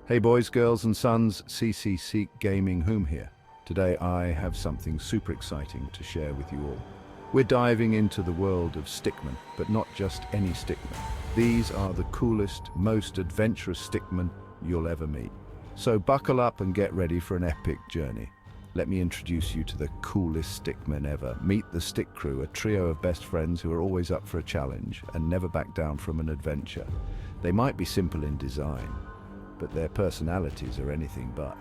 Hey boys, girls and sons, CC Gaming Whom here. Today I have something super exciting to share with you all. We're diving into the world of Stickmen, but not just any Stickmen. These are the coolest, most adventurous Stickmen you'll ever meet. So buckle up and get ready for an epic journey. Let me introduce you to the coolest Stickmen ever. Meet the Stick Crew, a trio of best friends who are always up for a challenge and never back down from an adventure. They might be simple in design, but their personalities are anything but.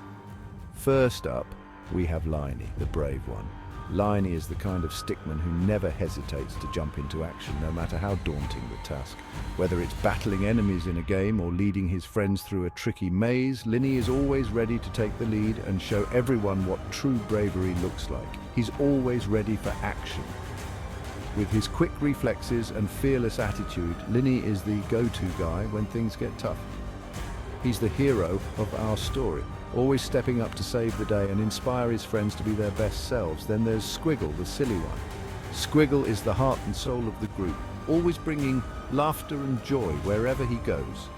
First up, we have Liney, the brave one. Liney is the kind of stickman who never hesitates to jump into action, no matter how daunting the task. Whether it's battling enemies in a game or leading his friends through a tricky maze, Liney is always ready to take the lead and show everyone what true bravery looks like. He's always ready for action. With his quick reflexes and fearless attitude, Liney is the go-to guy when things get tough. He's the hero of our story, always stepping up to save the day and inspire his friends to be their best selves. Then there's Squiggle, the silly one. Squiggle is the heart and soul of the group, always bringing laughter and joy wherever he goes.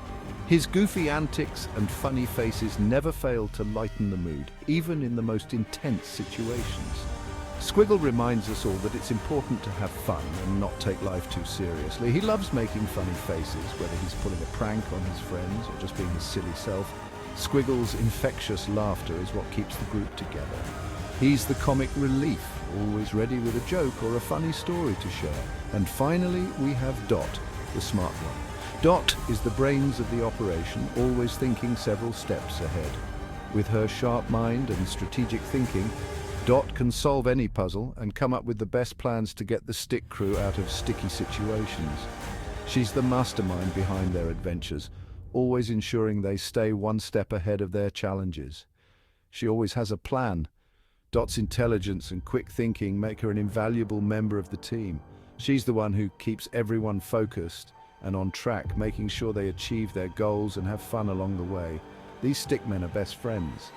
His goofy antics and funny faces never fail to lighten the mood, even in the most intense situations. Squiggle reminds us all that it's important to have fun and not take life too seriously. He loves making funny faces, whether he's pulling a prank on his friends or just being his silly self. Squiggle's infectious laughter is what keeps the group together. He's the comic relief, always ready with a joke or a funny story to share. And finally, we have Dot, the smart one. Dot is the brains of the operation, always thinking several steps ahead. With her sharp mind and strategic thinking, Dot can solve any puzzle and come up with the best plans to get the Stick Crew out of sticky situations. She's the mastermind behind their adventures, always ensuring they stay one step ahead of their challenges. She always has a plan. Dot's intelligence and quick thinking make her an invaluable member of the team. She's the one who keeps everyone focused and on track, making sure they achieve their goals and have fun along the way. These Stickmen are best friends.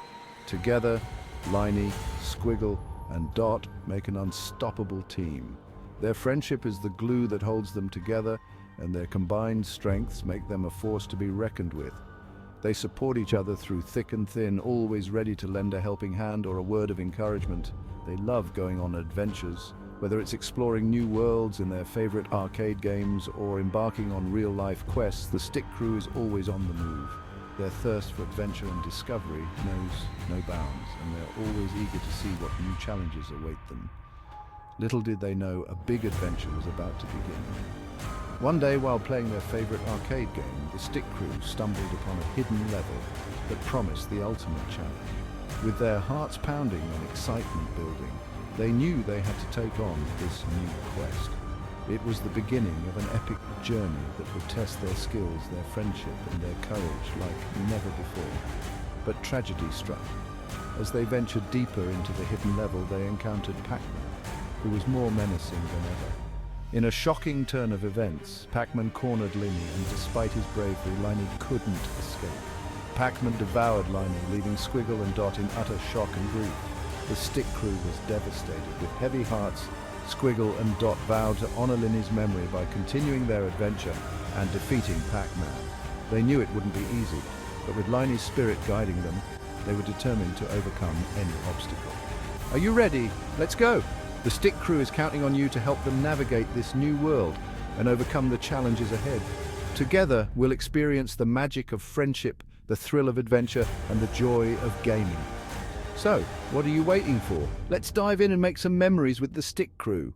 Together, Liney, Squiggle, and Dot make an unstoppable team. Their friendship is the glue that holds them together, and their combined strengths make them a force to be reckoned with. They support each other through thick and thin, always ready to lend a helping hand or a word of encouragement. They love going on adventures, whether it's exploring new worlds in their favorite arcade games or embarking on real-life quests. The Stick Crew is always on the move. Their thirst for adventure and discovery knows no bounds, and they're always eager to see what new challenges await them. Little did they know a big adventure was about to begin. One day, while playing their favorite arcade game, the Stick Crew stumbled upon a hidden level that promised the ultimate challenge. With their hearts pounding and excitement building, they knew they had to take on this new quest. It was the beginning of an epic journey that would test their skills, their friendship, and their courage like never before. But tragedy struck. As they ventured deeper into the hidden level, they encountered Pacman, who was more menacing than ever. In a shocking turn of events, Pacman cornered Liney, and despite his bravery, Liney couldn't escape. Pacman devoured Liney, leaving Squiggle and Dot in utter shock and grief. The Stick Crew was devastated. With heavy hearts, Squiggle and Dot vowed to honor Liney's memory by continuing their adventure and defeating Pacman. They knew it wouldn't be easy, but with Liney's spirit guiding them, they were determined to overcome any obstacle. Are you ready? Let's go! The Stick Crew is counting on you to help them navigate this new world and overcome the challenges ahead. Together, we'll experience the magic of friendship, the thrill of adventure, and the joy of gaming. So, what are you waiting for? Let's dive in and make some memories with the Stick Crew.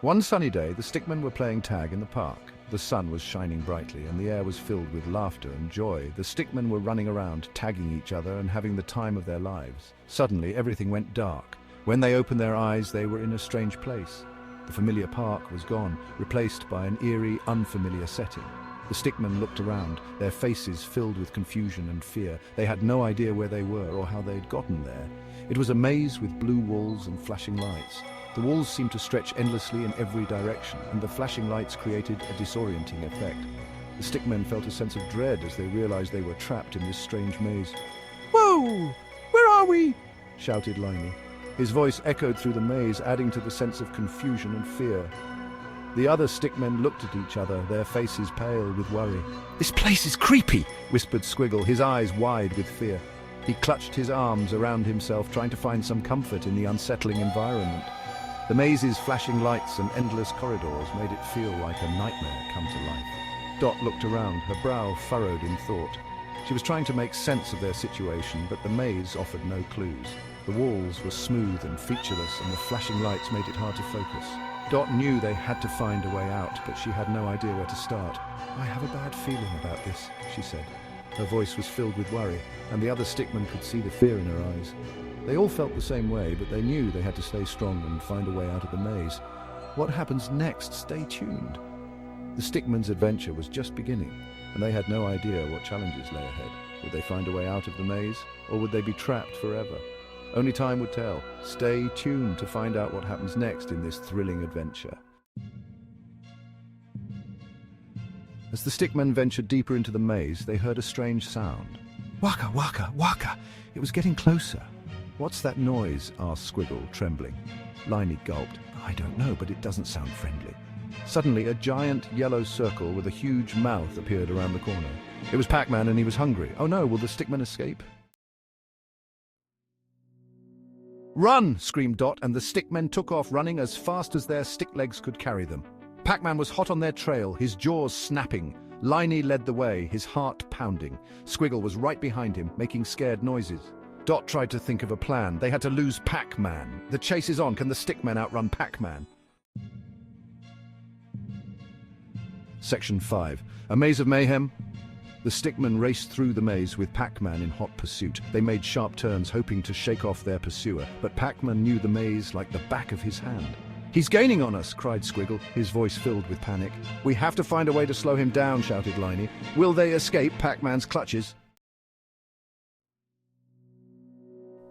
One sunny day, the Stickmen were playing tag in the park. The sun was shining brightly and the air was filled with laughter and joy. The Stickmen were running around, tagging each other and having the time of their lives. Suddenly, everything went dark. When they opened their eyes, they were in a strange place. The familiar park was gone, replaced by an eerie, unfamiliar setting. The Stickmen looked around, their faces filled with confusion and fear. They had no idea where they were or how they'd gotten there. It was a maze with blue walls and flashing lights. The walls seemed to stretch endlessly in every direction, and the flashing lights created a disorienting effect. The Stickmen felt a sense of dread as they realized they were trapped in this strange maze. "Whoa! Where are we?" shouted Liney. His voice echoed through the maze, adding to the sense of confusion and fear. The other stickmen looked at each other, their faces pale with worry. "This place is creepy," whispered Squiggle, his eyes wide with fear. He clutched his arms around himself, trying to find some comfort in the unsettling environment. The maze's flashing lights and endless corridors made it feel like a nightmare come to life. Dot looked around, her brow furrowed in thought. She was trying to make sense of their situation, but the maze offered no clues. The walls were smooth and featureless, and the flashing lights made it hard to focus. Dot knew they had to find a way out, but she had no idea where to start. "I have a bad feeling about this," she said. Her voice was filled with worry, and the other stickmen could see the fear in her eyes. They all felt the same way, but they knew they had to stay strong and find a way out of the maze. What happens next? Stay tuned. The stickmen's adventure was just beginning, and they had no idea what challenges lay ahead. Would they find a way out of the maze, or would they be trapped forever? Only time would tell. Stay tuned to find out what happens next in this thrilling adventure. As the stickmen ventured deeper into the maze, they heard a strange sound. "Waka, waka, waka!" It was getting closer. "What's that noise?" asked Squiggle, trembling. Liney gulped. "I don't know, but it doesn't sound friendly." Suddenly, a giant yellow circle with a huge mouth appeared around the corner. It was Pacman, and he was hungry. "Oh no, will the stickmen escape?" "Run!" screamed Dot, and the stickmen took off running as fast as their stick legs could carry them. Pacman was hot on their trail, his jaws snapping. Liney led the way, his heart pounding. Squiggle was right behind him, making scared noises. Dot tried to think of a plan. They had to lose Pacman. The chase is on. Can the stickmen outrun Pacman? Section 5. A Maze of Mayhem. The stickmen raced through the maze with Pacman in hot pursuit. They made sharp turns, hoping to shake off their pursuer, but Pacman knew the maze like the back of his hand. "He's gaining on us!" cried Squiggle, his voice filled with panic. "We have to find a way to slow him down," shouted Liney. "Will they escape Pacman's clutches?"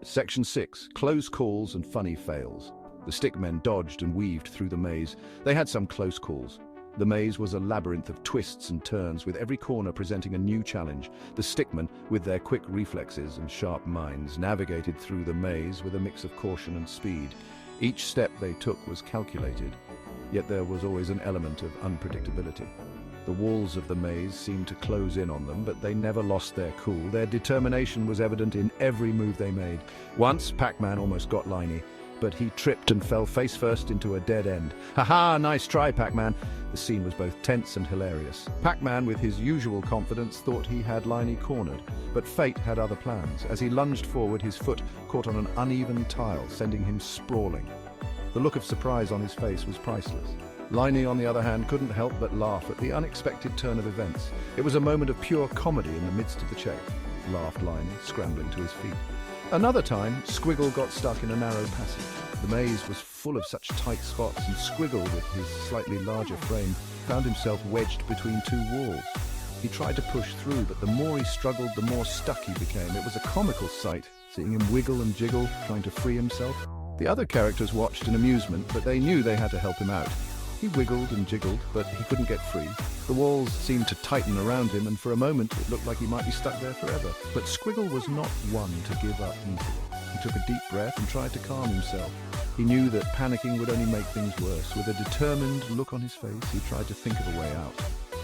Section 6. Close Calls and Funny Fails. The stickmen dodged and weaved through the maze. They had some close calls. The maze was a labyrinth of twists and turns, with every corner presenting a new challenge. The stickmen, with their quick reflexes and sharp minds, navigated through the maze with a mix of caution and speed. Each step they took was calculated, yet there was always an element of unpredictability. The walls of the maze seemed to close in on them, but they never lost their cool. Their determination was evident in every move they made. Once, Pacman almost got Liney, but he tripped and fell face first into a dead end. "Ha-ha, nice try, Pacman." The scene was both tense and hilarious. Pacman, with his usual confidence, thought he had Liney cornered, but fate had other plans. As he lunged forward, his foot caught on an uneven tile, sending him sprawling. The look of surprise on his face was priceless. Liney, on the other hand, couldn't help but laugh at the unexpected turn of events. It was a moment of pure comedy in the midst of the chase, laughed Liney, scrambling to his feet. Another time, Squiggle got stuck in a narrow passage. The maze was full of such tight spots, and Squiggle, with his slightly larger frame, found himself wedged between two walls. He tried to push through, but the more he struggled, the more stuck he became. It was a comical sight, seeing him wiggle and jiggle, trying to free himself. The other characters watched in amusement, but they knew they had to help him out. He wiggled and jiggled, but he couldn't get free. The walls seemed to tighten around him, and for a moment it looked like he might be stuck there forever. But Squiggle was not one to give up easily. He took a deep breath and tried to calm himself. He knew that panicking would only make things worse. With a determined look on his face, he tried to think of a way out.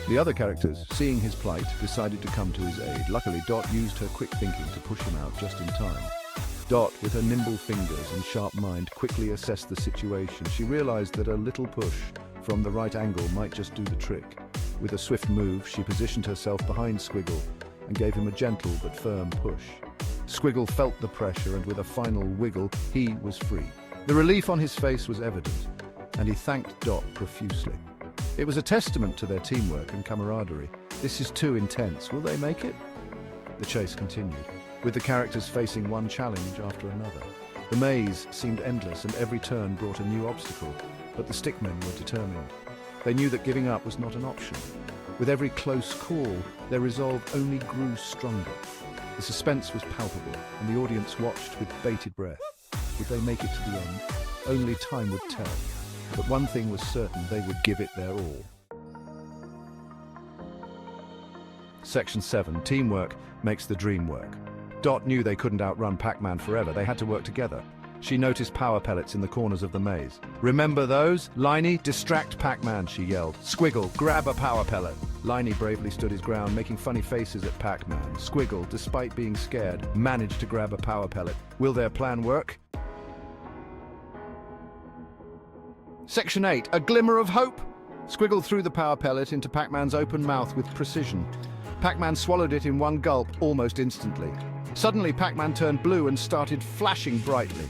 The other characters, seeing his plight, decided to come to his aid. Luckily, Dot used her quick thinking to push him out just in time. Dot, with her nimble fingers and sharp mind, quickly assessed the situation. She realized that a little push from the right angle might just do the trick. With a swift move, she positioned herself behind Squiggle and gave him a gentle but firm push. Squiggle felt the pressure, and with a final wiggle, he was free. The relief on his face was evident, and he thanked Dot profusely. It was a testament to their teamwork and camaraderie. "This is too intense. Will they make it?" The chase continued, with the characters facing one challenge after another. The maze seemed endless, and every turn brought a new obstacle, but the stickmen were determined. They knew that giving up was not an option. With every close call, their resolve only grew stronger. The suspense was palpable, and the audience watched with bated breath. Would they make it to the end? Only time would tell. But one thing was certain: they would give it their all. Section 7. Teamwork makes the dream work. Dot knew they couldn't outrun Pacman forever. They had to work together. She noticed power pellets in the corners of the maze. "Remember those? Liney, distract Pacman," she yelled. "Squiggle, grab a power pellet." Liney bravely stood his ground, making funny faces at Pacman. Squiggle, despite being scared, managed to grab a power pellet. Will their plan work? Section 8, a glimmer of hope. Squiggle threw the power pellet into Pacman's open mouth with precision. Pacman swallowed it in one gulp almost instantly. Suddenly, Pacman turned blue and started flashing brightly.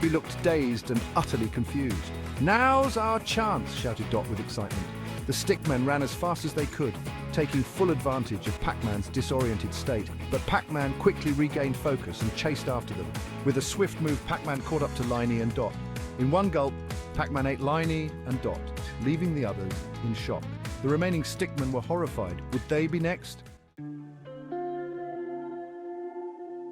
He looked dazed and utterly confused. "Now's our chance," shouted Dot with excitement. The Stickmen ran as fast as they could, taking full advantage of Pacman's disoriented state, but Pacman quickly regained focus and chased after them. With a swift move, Pacman caught up to Liney and Dot. In one gulp, Pacman ate Liney and Dot, leaving the others in shock. The remaining Stickmen were horrified. Would they be next?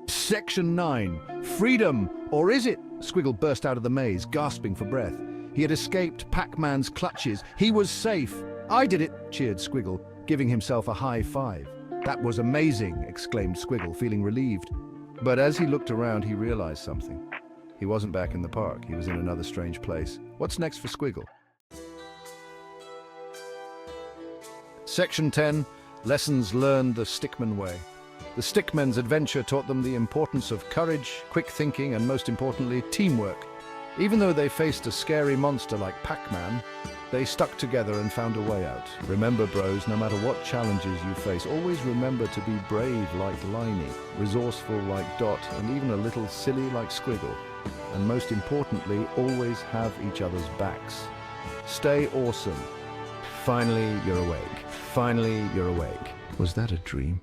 Section 9. Freedom! Or is it? Squiggle burst out of the maze, gasping for breath. He had escaped Pacman's clutches. He was safe. "I did it!" cheered Squiggle, giving himself a high five. "That was amazing!" exclaimed Squiggle, feeling relieved. But as he looked around, he realized something. He wasn't back in the park. He was in another strange place. What's next for Squiggle? Section 10. Lessons learned the Stickman way. The Stickmen's adventure taught them the importance of courage, quick thinking, and most importantly, teamwork. Even though they faced a scary monster like Pacman, they stuck together and found a way out. Remember, bros, no matter what challenges you face, always remember to be brave like Liney, resourceful like Dot, and even a little silly like Squiggle. And most importantly, always have each other's backs. Stay awesome. Finally, you're awake. Finally, you're awake. Was that a dream?